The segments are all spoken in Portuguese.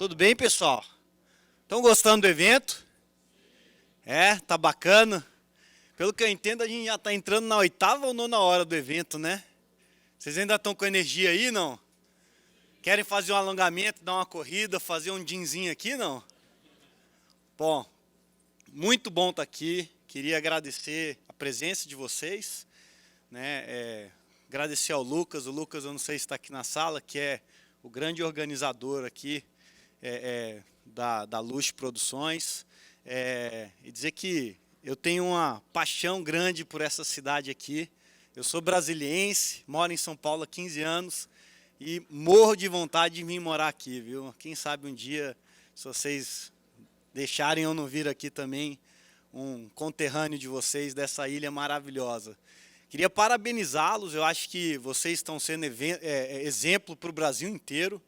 Tudo bem, pessoal? Estão gostando do evento? Tá bacana. Pelo que eu entendo, a gente já está entrando na 8ª ou 9ª hora do evento, né? Vocês ainda estão com energia aí, não? Querem fazer um alongamento, dar uma corrida, fazer um dinzinho aqui, não? Bom, muito bom estar aqui. Queria agradecer a presença de vocês, né? Agradecer ao Lucas. O Lucas, eu não sei se está aqui na sala, que é o grande organizador aqui da Lux Produções. E dizer que eu tenho uma paixão grande por essa cidade aqui. Eu sou brasiliense, moro em São Paulo há 15 anos e morro de vontade de vir morar aqui, viu? Quem sabe um dia, se vocês deixarem eu não vir aqui também, um conterrâneo de vocês dessa ilha maravilhosa. Queria parabenizá-los, eu acho que vocês estão sendo exemplo para o Brasil inteiro,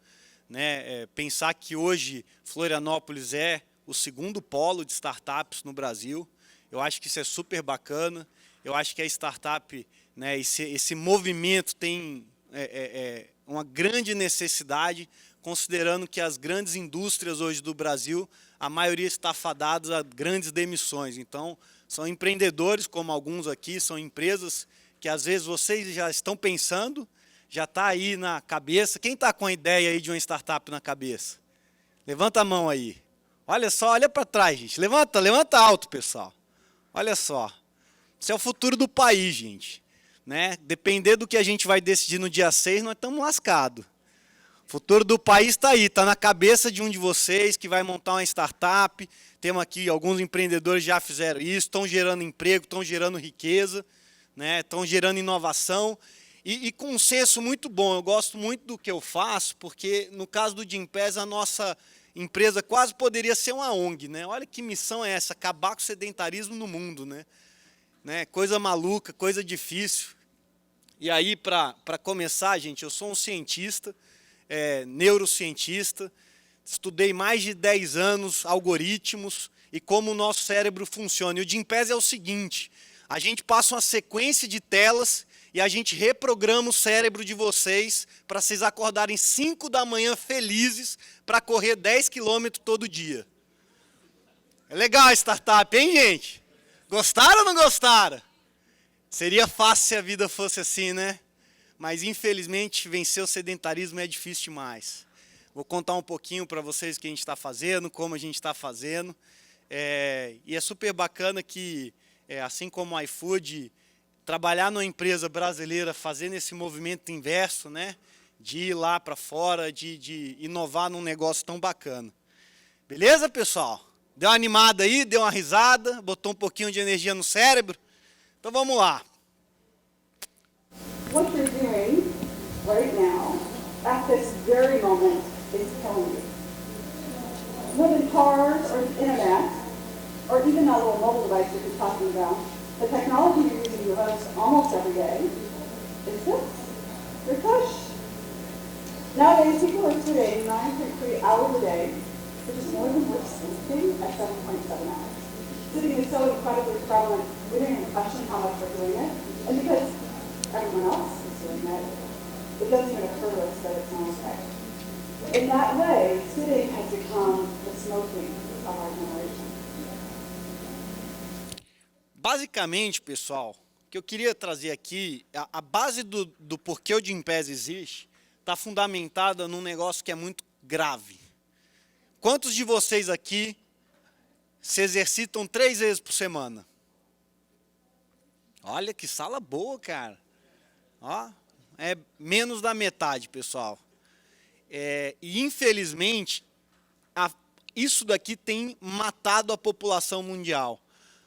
né? Pensar que hoje Florianópolis é o segundo polo de startups no Brasil, eu acho que isso é super bacana. Eu acho que a startup, né, esse movimento tem uma grande necessidade, considerando que as grandes indústrias hoje do Brasil, a maioria está fadadas a grandes demissões. Então, são empreendedores, como alguns aqui, são empresas que às vezes vocês já estão pensando, já está aí na cabeça. Quem está com a ideia aí de uma startup na cabeça? Levanta a mão aí. Olha só, olha para trás, gente. Levanta alto, pessoal. Olha só. Isso é o futuro do país, gente. Né? Depender do que a gente vai decidir no dia 6, nós estamos lascados. O futuro do país está aí, está na cabeça de um de vocês que vai montar uma startup. Temos aqui alguns empreendedores que já fizeram isso, estão gerando emprego, estão gerando riqueza, né? Estão gerando inovação. E com um senso muito bom. Eu gosto muito do que eu faço, porque no caso do Gympass, a nossa empresa quase poderia ser uma ONG, né? Olha que missão é essa, acabar com o sedentarismo no mundo, né? Coisa maluca, coisa difícil. E aí, para começar, gente, eu sou um cientista, neurocientista, estudei mais de 10 anos algoritmos e como o nosso cérebro funciona. E o Gympass é o seguinte, a gente passa uma sequência de telas e a gente reprograma o cérebro de vocês para vocês acordarem 5 da manhã felizes para correr 10 quilômetros todo dia. É legal a startup, hein, gente? Gostaram ou não gostaram? Seria fácil se a vida fosse assim, né? Mas, infelizmente, vencer o sedentarismo é difícil demais. Vou contar um pouquinho para vocês o que a gente está fazendo, como a gente está fazendo. E é super bacana que, assim como o iFood, trabalhar numa empresa brasileira fazendo esse movimento inverso, né? De ir lá para fora, de inovar num negócio tão bacana. Beleza, pessoal? Deu uma animada aí, deu uma risada, botou um pouquinho de energia no cérebro? Então vamos lá. What you're doing right now, at this very moment, is killing you. Whether cars or the internet, or even that little mobile device that you're talking about, the technology you're using with us almost every day is this, your push. Nowadays, people are sitting 9.3 hours a day, which is more than we're sleeping at 7.7 hours. Sitting is so incredibly prevalent, we don't even question how much we're doing it. And because everyone else is doing it, it doesn't even occur to us that it's not okay. In that way, sitting has become the smoking of our generation. Basicamente, pessoal, o que eu queria trazer aqui, a base do porquê o Gympass existe, está fundamentada num negócio que é muito grave. Quantos de vocês aqui se exercitam 3 vezes por semana? Olha que sala boa, cara. Ó, é menos da metade, pessoal. E infelizmente, isso daqui tem matado a população mundial,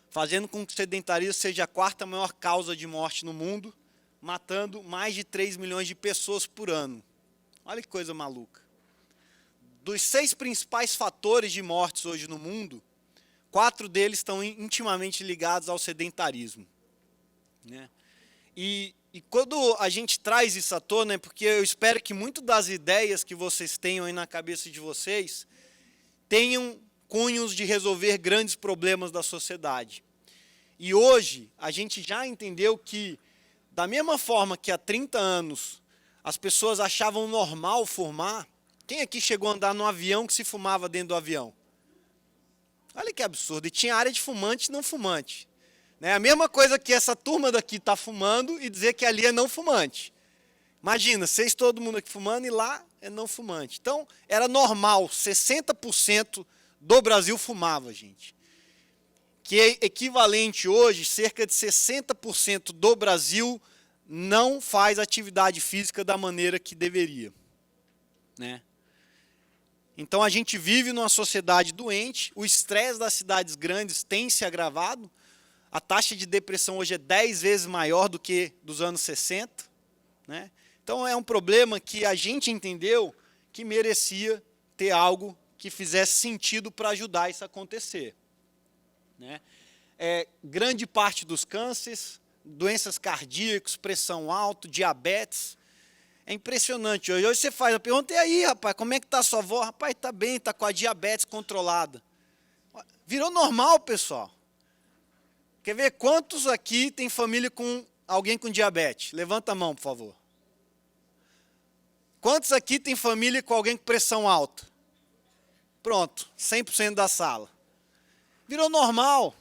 fazendo com que o sedentarismo seja a 4ª maior causa de morte no mundo, matando mais de 3 milhões de pessoas por ano. Olha que coisa maluca. Dos 6 principais fatores de mortes hoje no mundo, 4 deles estão intimamente ligados ao sedentarismo. Né? E quando a gente traz isso à tona, porque eu espero que muito das ideias que vocês tenham aí na cabeça de vocês tenham cunhos de resolver grandes problemas da sociedade. E hoje a gente já entendeu que, da mesma forma que há 30 anos as pessoas achavam normal fumar, Quem aqui chegou a andar num avião que se fumava dentro do avião? Olha que absurdo. E tinha área de fumante e não fumante. Né? A mesma coisa que essa turma daqui está fumando e dizer que ali é não fumante. Imagina, todo mundo aqui fumando e lá é não fumante. Então, era normal, 60% do Brasil fumava, gente. Que é equivalente hoje, cerca de 60% do Brasil não faz atividade física da maneira que deveria. Né? Então, a gente vive numa sociedade doente, o estresse das cidades grandes tem se agravado, a taxa de depressão hoje é 10 vezes maior do que dos anos 60. Né? Então, é um problema que a gente entendeu que merecia ter algo que fizesse sentido para ajudar isso a acontecer. Né? Grande parte dos cânceres, doenças cardíacas, pressão alta, diabetes. É impressionante. Hoje você faz a pergunta, e aí, rapaz, como é que está a sua avó? Rapaz, está bem, está com a diabetes controlada. Virou normal, pessoal. Quer ver quantos aqui tem família com alguém com diabetes? Levanta a mão, por favor. Quantos aqui tem família com alguém com pressão alta? Pronto, 100% da sala. Virou normal.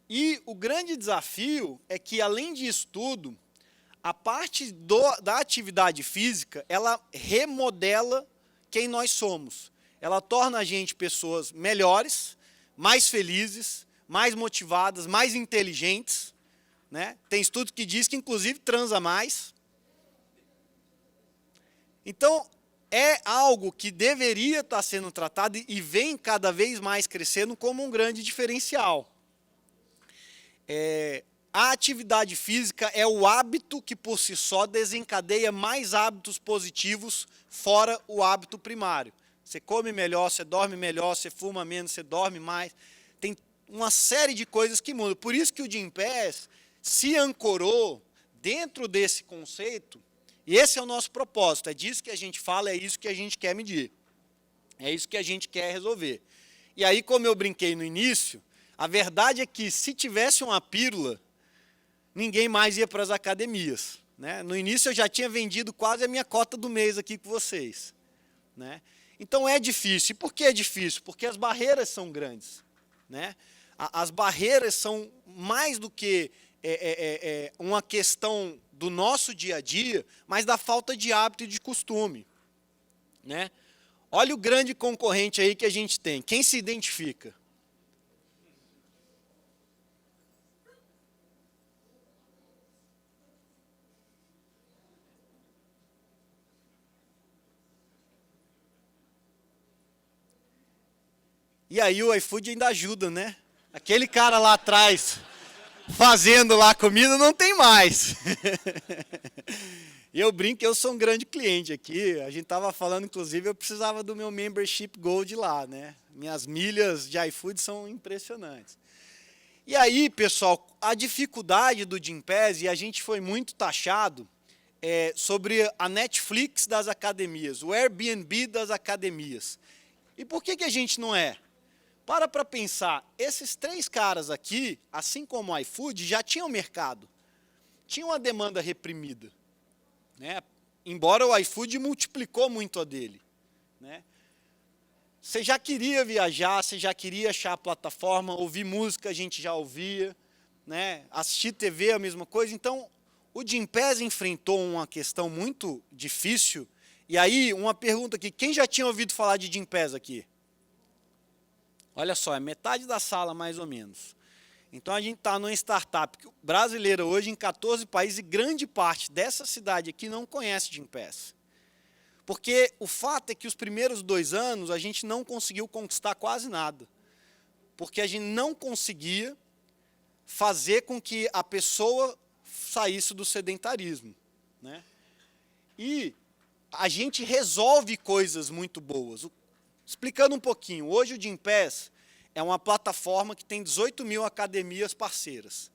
E o grande desafio é que, além disso tudo, a parte da atividade física, ela remodela quem nós somos. Ela torna a gente pessoas melhores, mais felizes, mais motivadas, mais inteligentes. Né? Tem estudo que diz que, inclusive, transa mais. Então, é algo que deveria estar sendo tratado e vem cada vez mais crescendo como um grande diferencial. A atividade física é o hábito que, por si só, desencadeia mais hábitos positivos fora o hábito primário. Você come melhor, você dorme melhor, você fuma menos, você dorme mais. Tem uma série de coisas que mudam. Por isso que o Gympass se ancorou dentro desse conceito, e esse é o nosso propósito, é disso que a gente fala, é isso que a gente quer medir. É isso que a gente quer resolver. E aí, como eu brinquei no início, a verdade é que se tivesse uma pílula, ninguém mais ia para as academias. Né? No início eu já tinha vendido quase a minha cota do mês aqui com vocês. Né? Então é difícil. E por que é difícil? Porque as barreiras são grandes. Né? As barreiras são mais do que uma questão do nosso dia a dia, mas da falta de hábito e de costume. Né? Olha o grande concorrente aí que a gente tem. Quem se identifica? E aí o iFood ainda ajuda, né? Aquele cara lá atrás, fazendo lá a comida, não tem mais. E eu brinco que eu sou um grande cliente aqui. A gente estava falando, inclusive, eu precisava do meu membership Gold lá, né? Minhas milhas de iFood são impressionantes. E aí, pessoal, a dificuldade do Gympass, e a gente foi muito taxado sobre a Netflix das academias, o Airbnb das academias. E por que a gente não é? Para pensar, esses três caras aqui, assim como o iFood, já tinham mercado. Tinha uma demanda reprimida. Né? Embora o iFood multiplicou muito a dele. Né? Você já queria viajar, você já queria achar a plataforma, ouvir música a gente já ouvia, né? Assistir TV a mesma coisa. Então, o Gympass enfrentou uma questão muito difícil. E aí, uma pergunta aqui, quem já tinha ouvido falar de Gympass aqui? Olha só, é metade da sala, mais ou menos. Então, a gente está numa startup brasileira hoje em 14 países e grande parte dessa cidade aqui não conhece Gympass. Porque o fato é que os primeiros 2 anos a gente não conseguiu conquistar quase nada. Porque a gente não conseguia fazer com que a pessoa saísse do sedentarismo. Né? E a gente resolve coisas muito boas. Explicando um pouquinho, hoje o Gympass é uma plataforma que tem 18 mil academias parceiras.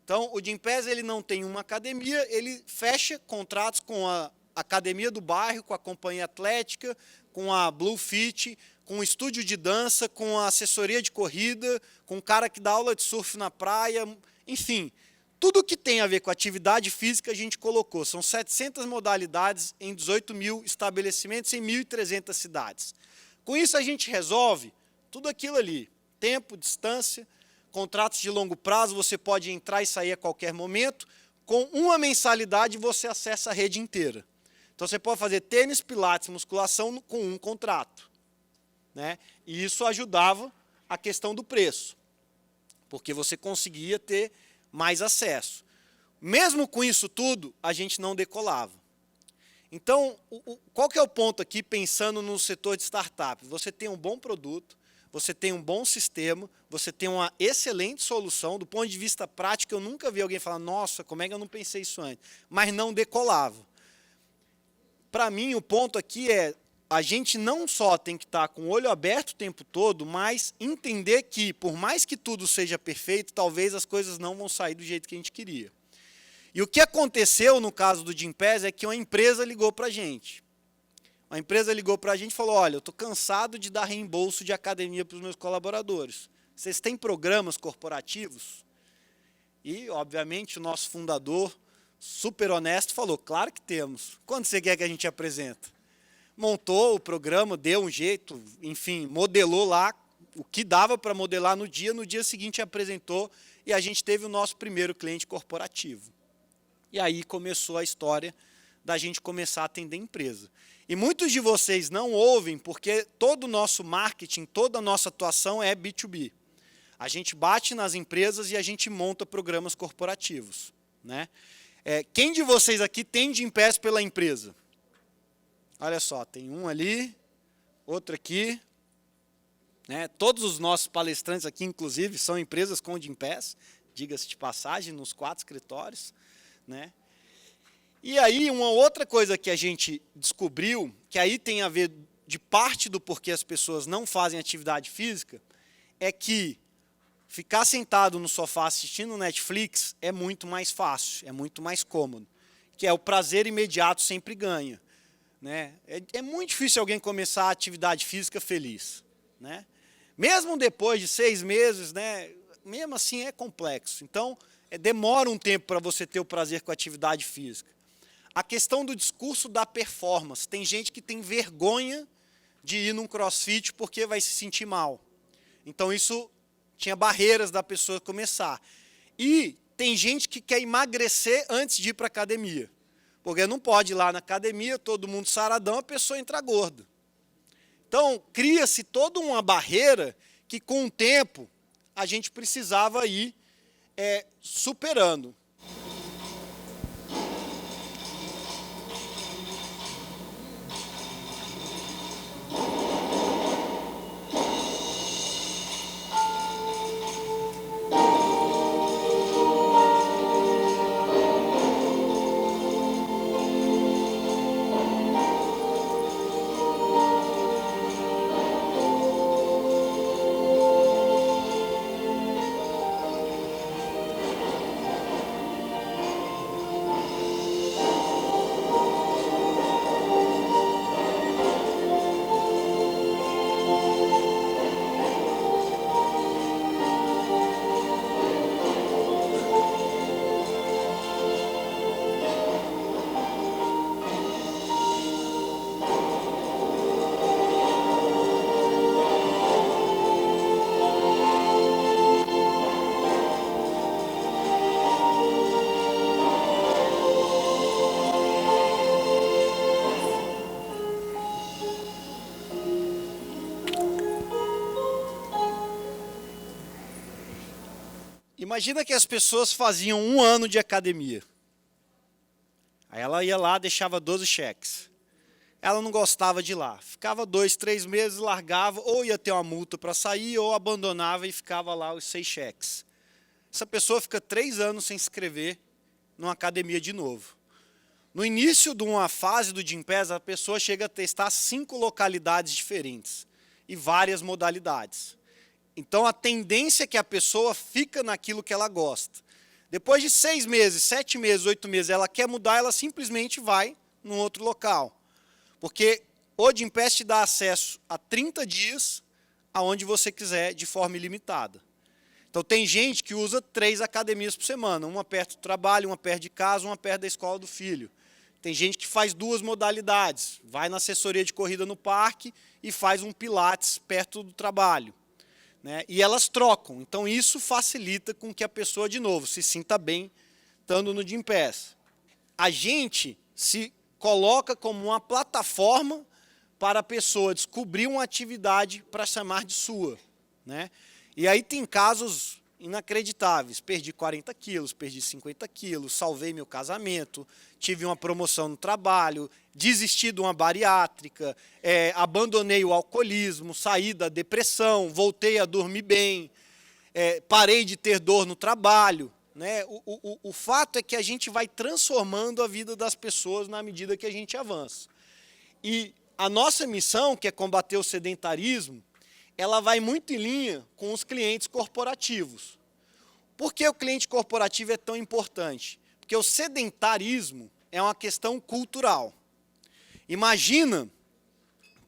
Então, o Gympass ele não tem uma academia, ele fecha contratos com a academia do bairro, com a companhia atlética, com a Blue Fit, com o estúdio de dança, com a assessoria de corrida, com o cara que dá aula de surf na praia, enfim. tudo que tem a ver com atividade física a gente colocou. São 700 modalidades em 18 mil estabelecimentos em 1.300 cidades. Com isso a gente resolve tudo aquilo ali. Tempo, distância, contratos de longo prazo, você pode entrar e sair a qualquer momento. Com uma mensalidade você acessa a rede inteira. Então você pode fazer tênis, pilates, musculação com um contrato, né? E isso ajudava a questão do preço, porque você conseguia ter mais acesso. Mesmo com isso tudo, a gente não decolava. Então, qual que é o ponto aqui, pensando no setor de startup? Você tem um bom produto, você tem um bom sistema, você tem uma excelente solução. Do ponto de vista prático, eu nunca vi alguém falar, nossa, como é que eu não pensei isso antes? Mas não decolava. Para mim, o ponto aqui é, a gente não só tem que estar com o olho aberto o tempo todo, mas entender que, por mais que tudo seja perfeito, talvez as coisas não vão sair do jeito que a gente queria. E o que aconteceu no caso do Gympass é que uma empresa ligou para a gente. A empresa ligou para a gente e falou, olha, eu estou cansado de dar reembolso de academia para os meus colaboradores. Vocês têm programas corporativos? E, obviamente, o nosso fundador, super honesto, falou, claro que temos. Quando você quer que a gente apresente? Montou o programa, deu um jeito, enfim, modelou lá o que dava para modelar no dia seguinte apresentou e a gente teve o nosso primeiro cliente corporativo. E aí começou a história da gente começar a atender empresa. E muitos de vocês não ouvem porque todo o nosso marketing, toda a nossa atuação é B2B. A gente bate nas empresas e a gente monta programas corporativos, né? Quem de vocês aqui tem Gympass pela empresa? Olha só, tem um ali, outro aqui. Né? Todos os nossos palestrantes aqui, inclusive, são empresas com Gympass, diga-se de passagem, nos 4 escritórios. Né? E aí, uma outra coisa que a gente descobriu, que aí tem a ver de parte do porquê as pessoas não fazem atividade física, é que ficar sentado no sofá assistindo Netflix é muito mais fácil, é muito mais cômodo, que é o prazer imediato sempre ganha. Né? É muito difícil alguém começar a atividade física feliz. Né? Mesmo depois de 6 meses, né, mesmo assim é complexo. Então, demora um tempo para você ter o prazer com a atividade física. A questão do discurso da performance. Tem gente que tem vergonha de ir num crossfit porque vai se sentir mal. Então, isso tinha barreiras da pessoa começar. E tem gente que quer emagrecer antes de ir para a academia. Porque não pode ir lá na academia, todo mundo saradão, a pessoa entra gorda. Então, cria-se toda uma barreira que, com o tempo, a gente precisava ir superando. Imagina que as pessoas faziam 1 ano de academia. Aí ela ia lá, deixava 12 cheques. Ela não gostava de ir lá. Ficava 2, 3 meses, largava, ou ia ter uma multa para sair, ou abandonava e ficava lá os 6 cheques. Essa pessoa fica 3 anos sem se inscrever numa academia de novo. No início de uma fase do Gympass, a pessoa chega a testar 5 localidades diferentes e várias modalidades. Então, a tendência é que a pessoa fica naquilo que ela gosta. Depois de 6 meses, 7 meses, 8 meses, ela quer mudar, ela simplesmente vai num outro local. Porque o Gympass te dá acesso a 30 dias aonde você quiser, de forma ilimitada. Então tem gente que usa 3 academias por semana, uma perto do trabalho, uma perto de casa, uma perto da escola do filho. Tem gente que faz 2 modalidades, vai na assessoria de corrida no parque e faz um pilates perto do trabalho, né? E elas trocam, então isso facilita com que a pessoa, de novo, se sinta bem estando no Gympass. A gente se coloca como uma plataforma para a pessoa descobrir uma atividade para chamar de sua, né? E aí tem casos inacreditáveis, perdi 40 quilos, perdi 50 quilos, salvei meu casamento, tive uma promoção no trabalho, desisti de uma bariátrica, abandonei o alcoolismo, saí da depressão, voltei a dormir bem, parei de ter dor no trabalho, né? O fato é que a gente vai transformando a vida das pessoas na medida que a gente avança. E a nossa missão, que é combater o sedentarismo, ela vai muito em linha com os clientes corporativos. Por que o cliente corporativo é tão importante? Porque o sedentarismo é uma questão cultural. Imagina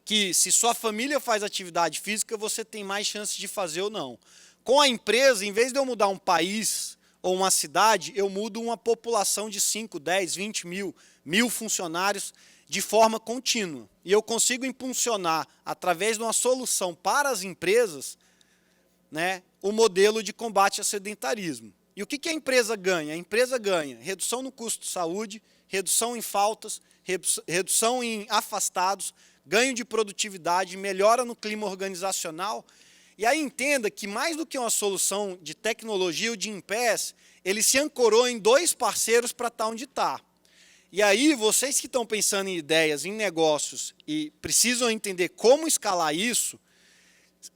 que se sua família faz atividade física, você tem mais chance de fazer ou não. Com a empresa, em vez de eu mudar um país ou uma cidade, eu mudo uma população de 5, 10, 20 mil funcionários de forma contínua. E eu consigo impulsionar, através de uma solução para as empresas, né, o modelo de combate ao sedentarismo. E o que a empresa ganha? A empresa ganha redução no custo de saúde, redução em faltas, redução em afastados, ganho de produtividade, melhora no clima organizacional. E aí entenda que mais do que uma solução de tecnologia, o Gympass, ele se ancorou em 2 parceiros para estar onde está. E aí, vocês que estão pensando em ideias, em negócios e precisam entender como escalar isso,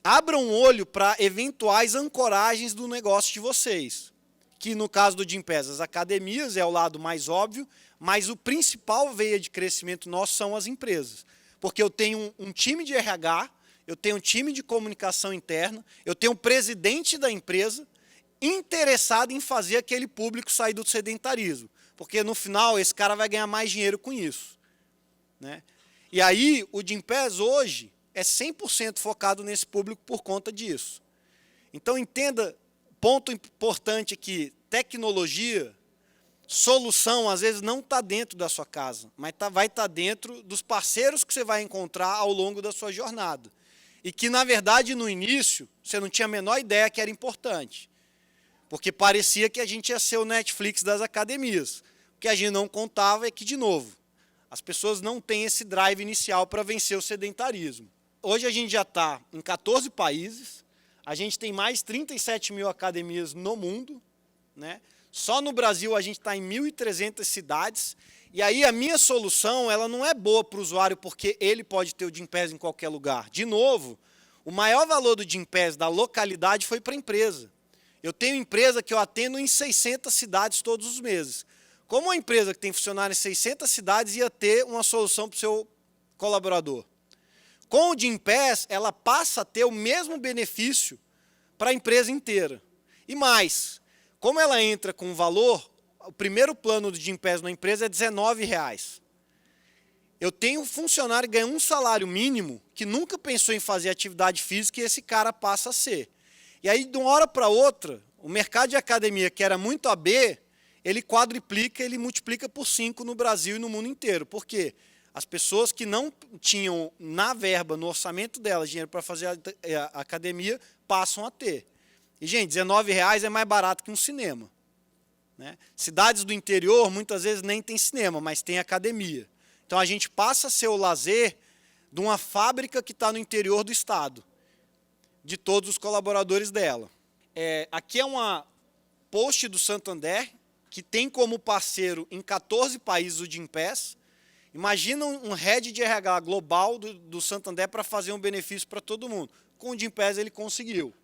abram um olho para eventuais ancoragens do negócio de vocês. Que no caso do Gympass, as academias é o lado mais óbvio, mas o principal veia de crescimento nosso são as empresas. Porque eu tenho um time de RH, eu tenho um time de comunicação interna, eu tenho um presidente da empresa interessado em fazer aquele público sair do sedentarismo. Porque no final esse cara vai ganhar mais dinheiro com isso, né? E aí o Gympass hoje é 100% focado nesse público por conta disso. Então entenda, ponto importante aqui, tecnologia, solução às vezes não está dentro da sua casa, mas vai estar dentro dos parceiros que você vai encontrar ao longo da sua jornada. E que na verdade no início você não tinha a menor ideia que era importante. Porque parecia que a gente ia ser o Netflix das academias. O que a gente não contava é que, de novo, as pessoas não têm esse drive inicial para vencer o sedentarismo. Hoje a gente já está em 14 países, a gente tem mais 37 mil academias no mundo, né? Só no Brasil a gente está em 1.300 cidades, e aí a minha solução ela não é boa para o usuário porque ele pode ter o Gympass em qualquer lugar. De novo, o maior valor do Gympass da localidade foi para a empresa. Eu tenho empresa que eu atendo em 600 cidades todos os meses. Como uma empresa que tem funcionário em 600 cidades ia ter uma solução para o seu colaborador? Com o Gympass, ela passa a ter o mesmo benefício para a empresa inteira. E mais, como ela entra com valor, o primeiro plano do Gympass na empresa é R$19. Eu tenho um funcionário que ganha um salário mínimo que nunca pensou em fazer atividade física e esse cara passa a ser. E aí, de uma hora para outra, o mercado de academia, que era muito AB, ele quadriplica, ele multiplica por 5 no Brasil e no mundo inteiro. Por quê? As pessoas que não tinham na verba, no orçamento delas, dinheiro para fazer a academia, passam a ter. E, gente, R$19 é mais barato que um cinema, né? Cidades do interior, muitas vezes, nem tem cinema, mas tem academia. Então, a gente passa a ser o lazer de uma fábrica que está no interior do estado, de todos os colaboradores dela. Aqui é uma post do Santander, que tem como parceiro em 14 países o Gympass. Imagina um head de RH global do Santander para fazer um benefício para todo mundo. Com o Gympass ele conseguiu,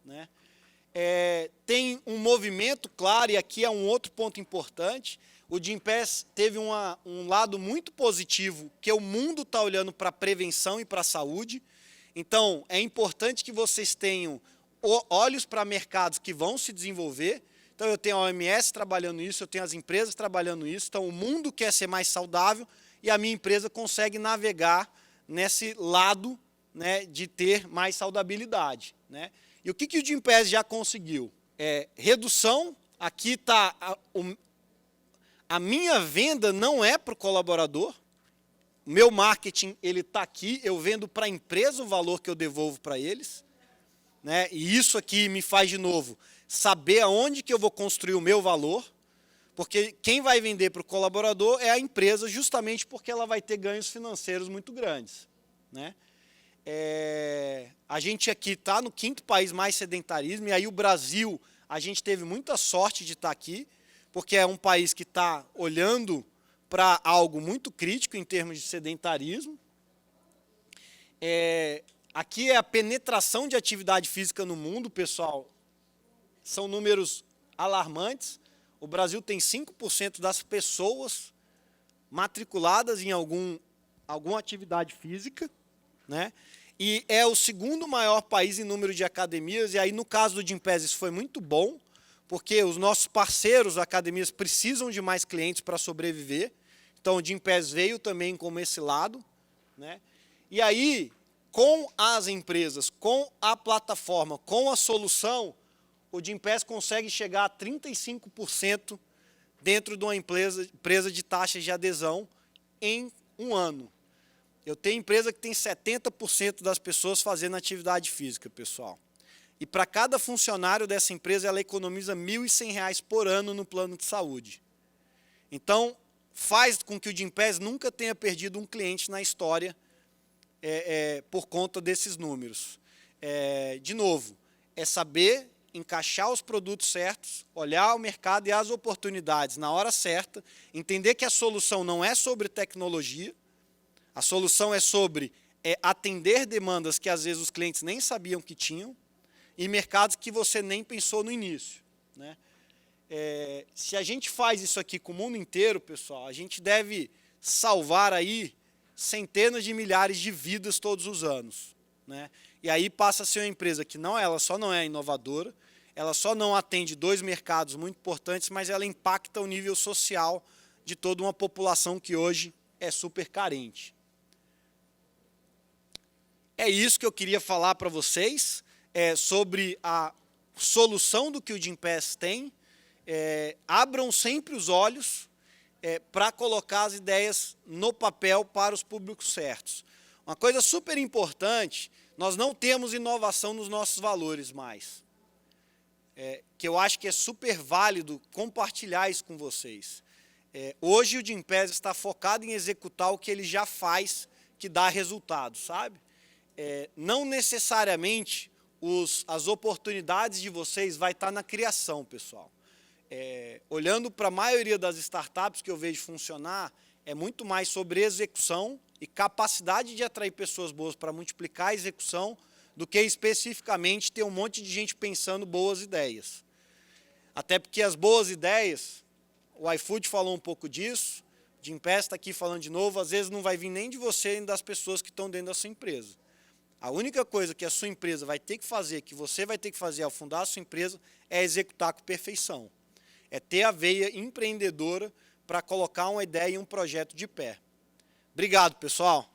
né? Tem um movimento claro, e aqui é um outro ponto importante. O Gympass teve um lado muito positivo, que o mundo está olhando para a prevenção e para a saúde. Então, é importante que vocês tenham olhos para mercados que vão se desenvolver. Então, eu tenho a OMS trabalhando isso, eu tenho as empresas trabalhando isso. Então, o mundo quer ser mais saudável e a minha empresa consegue navegar nesse lado, né, de ter mais saudabilidade, né? E o que o Gympass já conseguiu? Redução, aqui está a minha venda não é para o colaborador, o meu marketing ele está aqui, eu vendo para a empresa o valor que eu devolvo para eles, né? E isso aqui me faz, de novo, saber aonde que eu vou construir o meu valor, porque quem vai vender para o colaborador é a empresa, justamente porque ela vai ter ganhos financeiros muito grandes, né? A gente aqui está no 5º país mais sedentarismo, e aí o Brasil, a gente teve muita sorte de estar aqui, porque é um país que está olhando para algo muito crítico em termos de sedentarismo. Aqui é a penetração de atividade física no mundo, pessoal, são números alarmantes. O Brasil tem 5% das pessoas matriculadas em alguma atividade física, né? E é o 2º maior país em número de academias, e aí no caso do Gympass isso foi muito bom, porque os nossos parceiros, academias, precisam de mais clientes para sobreviver, então o Gympass veio também como esse lado, né? E aí, com as empresas, com a plataforma, com a solução, o Gympass consegue chegar a 35% dentro de uma empresa de taxas de adesão em um ano. Eu tenho empresa que tem 70% das pessoas fazendo atividade física, pessoal. E para cada funcionário dessa empresa, ela economiza R$ 1.100 por ano no plano de saúde. Então, faz com que o Gympass nunca tenha perdido um cliente na história por conta desses números. De novo, é saber encaixar os produtos certos, olhar o mercado e as oportunidades na hora certa, entender que a solução não é sobre tecnologia, a solução é sobre atender demandas que às vezes os clientes nem sabiam que tinham, e mercados que você nem pensou no início, né? Se a gente faz isso aqui com o mundo inteiro, pessoal, a gente deve salvar aí centenas de milhares de vidas todos os anos, né? E aí passa a ser uma empresa que ela só não é inovadora, ela só não atende 2 mercados muito importantes, mas ela impacta o nível social de toda uma população que hoje é super carente. É isso que eu queria falar para vocês, sobre a solução do que o Gympass tem. Abram sempre os olhos para colocar as ideias no papel para os públicos certos. Uma coisa super importante, nós não temos inovação nos nossos valores mais. Que eu acho que é super válido compartilhar isso com vocês. Hoje o Gympass está focado em executar o que ele já faz, que dá resultado, sabe? Não necessariamente as oportunidades de vocês vai estar na criação, pessoal. Olhando para a maioria das startups que eu vejo funcionar, é muito mais sobre execução e capacidade de atrair pessoas boas para multiplicar a execução, do que especificamente ter um monte de gente pensando boas ideias. Até porque as boas ideias, o iFood falou um pouco disso, o Gympass está aqui falando de novo, às vezes não vai vir nem de você, nem das pessoas que estão dentro da sua empresa. A única coisa que a sua empresa vai ter que fazer, que você vai ter que fazer ao fundar a sua empresa, é executar com perfeição. É ter a veia empreendedora para colocar uma ideia e um projeto de pé. Obrigado, pessoal.